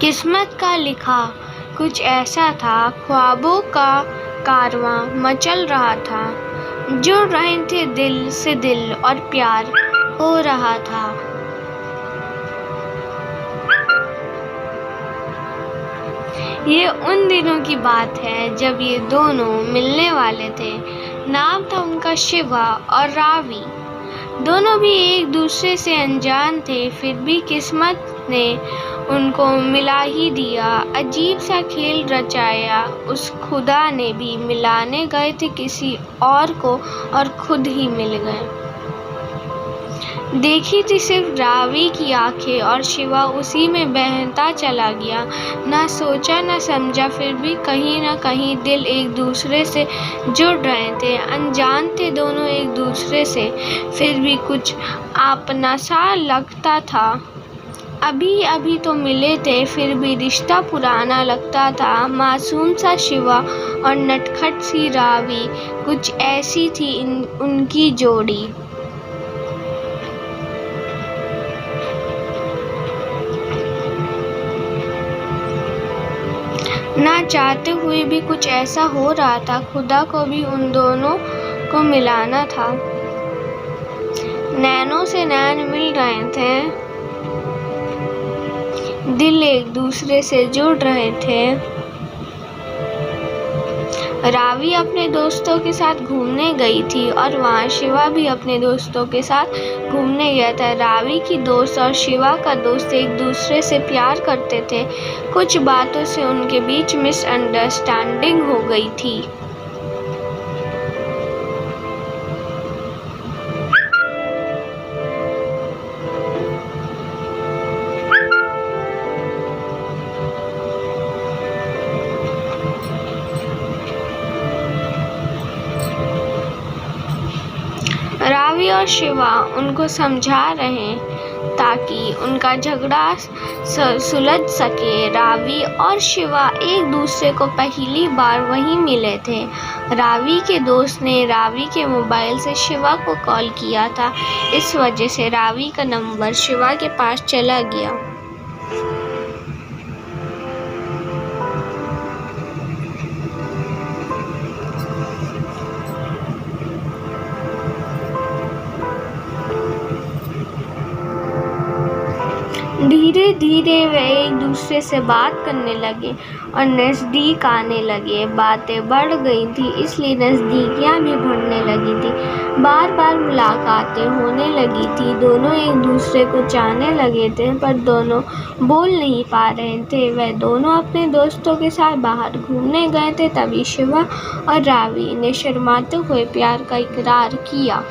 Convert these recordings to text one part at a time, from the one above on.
किस्मत का लिखा कुछ ऐसा था, ख्वाबों का कारवां मचल रहा था, जुड़ रहे थे दिल से दिल और प्यार हो रहा था। ये उन दिनों की बात है जब ये दोनों मिलने वाले थे। नाम था उनका शिवा और रावी। दोनों भी एक दूसरे से अनजान थे, फिर भी किस्मत ने उनको मिला ही दिया। अजीब सा खेल रचाया उस खुदा ने भी, मिलाने गए थे किसी और को और खुद ही मिल गए। देखी थी सिर्फ रावी की आंखें और शिवा उसी में बहता चला गया। ना सोचा ना समझा, फिर भी कहीं ना कहीं दिल एक दूसरे से जुड़ रहे थे। अनजान थे दोनों एक दूसरे से, फिर भी कुछ अपना सा लगता था। अभी अभी तो मिले थे, फिर भी रिश्ता पुराना लगता था। मासूम सा शिवा और नटखट सी रावी, कुछ ऐसी थी उनकी जोड़ी। ना चाहते हुए भी कुछ ऐसा हो रहा था, खुदा को भी उन दोनों को मिलाना था। नैनों से नैन मिल रहे थे, दिल एक दूसरे से जुड़ रहे थे। रावी अपने दोस्तों के साथ घूमने गई थी और वहाँ शिवा भी अपने दोस्तों के साथ घूमने गया था। रावी की दोस्त और शिवा का दोस्त एक दूसरे से प्यार करते थे। कुछ बातों से उनके बीच मिसअंडरस्टैंडिंग हो गई थी। रावी और शिवा उनको समझा रहे ताकि उनका झगड़ा सुलझ सके। रावी और शिवा एक दूसरे को पहली बार वहीं मिले थे। रावी के दोस्त ने रावी के मोबाइल से शिवा को कॉल किया था, इस वजह से रावी का नंबर शिवा के पास चला गया। धीरे धीरे वे एक दूसरे से बात करने लगे और नज़दीक आने लगे। बातें बढ़ गई थी, इसलिए नज़दीकियाँ भी बढ़ने लगी थी। बार बार मुलाकातें होने लगी थी। दोनों एक दूसरे को चाहने लगे थे, पर दोनों बोल नहीं पा रहे थे। वे दोनों अपने दोस्तों के साथ बाहर घूमने गए थे, तभी शिवा और रावी ने शर्माते हुए प्यार का इकरार किया।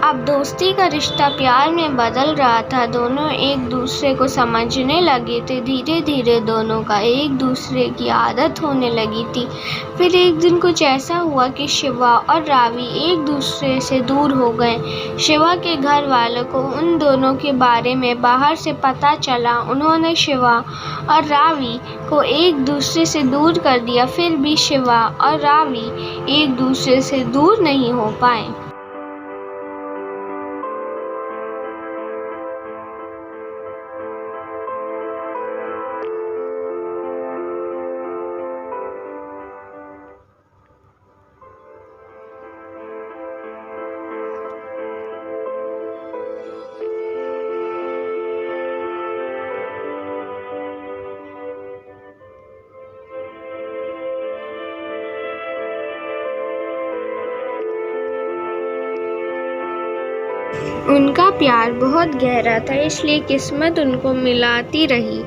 अब दोस्ती का रिश्ता प्यार में बदल रहा था। दोनों एक दूसरे को समझने लगे थे। धीरे धीरे दोनों का एक दूसरे की आदत होने लगी थी। फिर एक दिन कुछ ऐसा हुआ कि शिवा और रावी एक दूसरे से दूर हो गए। शिवा के घर वालों को उन दोनों के बारे में बाहर से पता चला। उन्होंने शिवा और रावी को एक दूसरे से दूर कर दिया। फिर भी शिवा और रावी एक दूसरे से दूर नहीं हो पाए। उनका प्यार बहुत गहरा था, इसलिए किस्मत उनको मिलाती रही।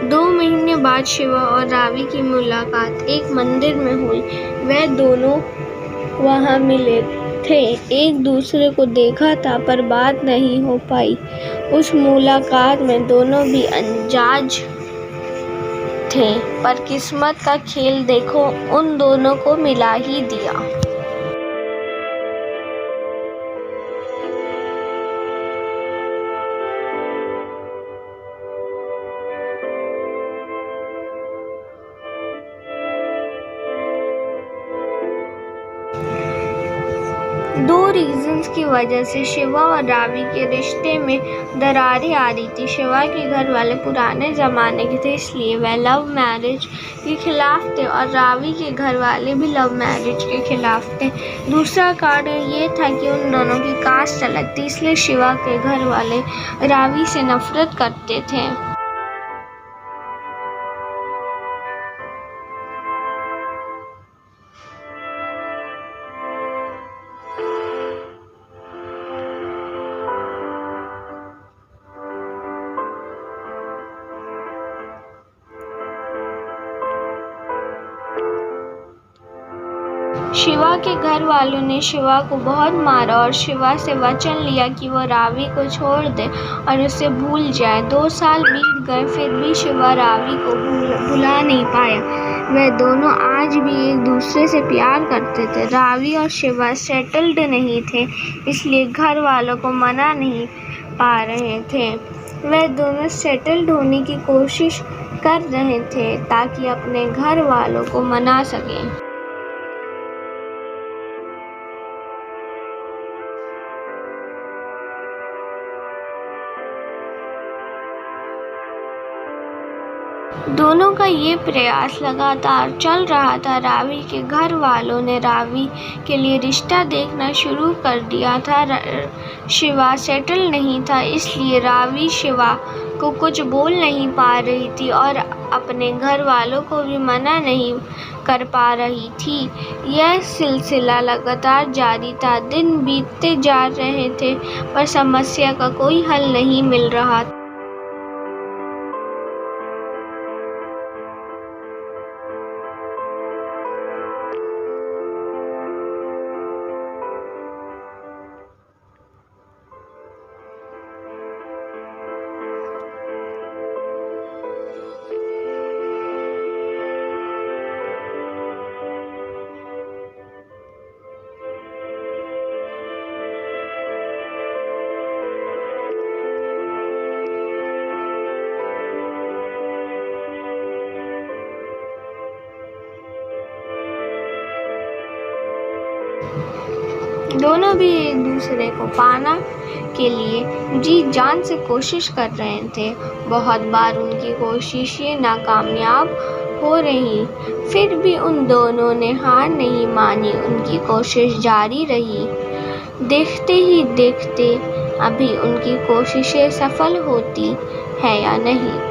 2 महीने बाद शिवा और रावी की मुलाकात एक मंदिर में हुई। वे दोनों वहाँ मिले थे, एक दूसरे को देखा था, पर बात नहीं हो पाई। उस मुलाकात में दोनों भी अनजान थे, पर किस्मत का खेल देखो उन दोनों को मिला ही दिया। रीजंस की वजह से शिवा और रावी के रिश्ते में दरारें आ रही थी। शिवा के घर वाले पुराने ज़माने के थे, इसलिए वह लव मैरिज के खिलाफ थे और रावी के घर वाले भी लव मैरिज के खिलाफ थे। दूसरा कारण ये था कि उन दोनों की कास्ट अलग थी, इसलिए शिवा के घर वाले रावी से नफरत करते थे। शिवा के घर वालों ने शिवा को बहुत मारा और शिवा से वचन लिया कि वो रावी को छोड़ दे और उसे भूल जाए। 2 साल बीत गए, फिर भी शिवा रावी को भुला नहीं पाया। वे दोनों आज भी एक दूसरे से प्यार करते थे। रावी और शिवा सेटल्ड नहीं थे, इसलिए घर वालों को मना नहीं पा रहे थे। वे दोनों सेटल्ड होने की कोशिश कर रहे थे ताकि अपने घर वालों को मना सकें। दोनों का ये प्रयास लगातार चल रहा था। रावी के घर वालों ने रावी के लिए रिश्ता देखना शुरू कर दिया था। शिवा सेटल नहीं था, इसलिए रावी शिवा को कुछ बोल नहीं पा रही थी और अपने घर वालों को भी मना नहीं कर पा रही थी। यह सिलसिला लगातार जारी था। दिन बीतते जा रहे थे पर समस्या का कोई हल नहीं मिल रहा था। दोनों भी एक दूसरे को पाना के लिए जी जान से कोशिश कर रहे थे। बहुत बार उनकी कोशिशें नाकामयाब हो रही, फिर भी उन दोनों ने हार नहीं मानी। उनकी कोशिश जारी रही। देखते ही देखते अभी उनकी कोशिशें सफल होती है या नहीं।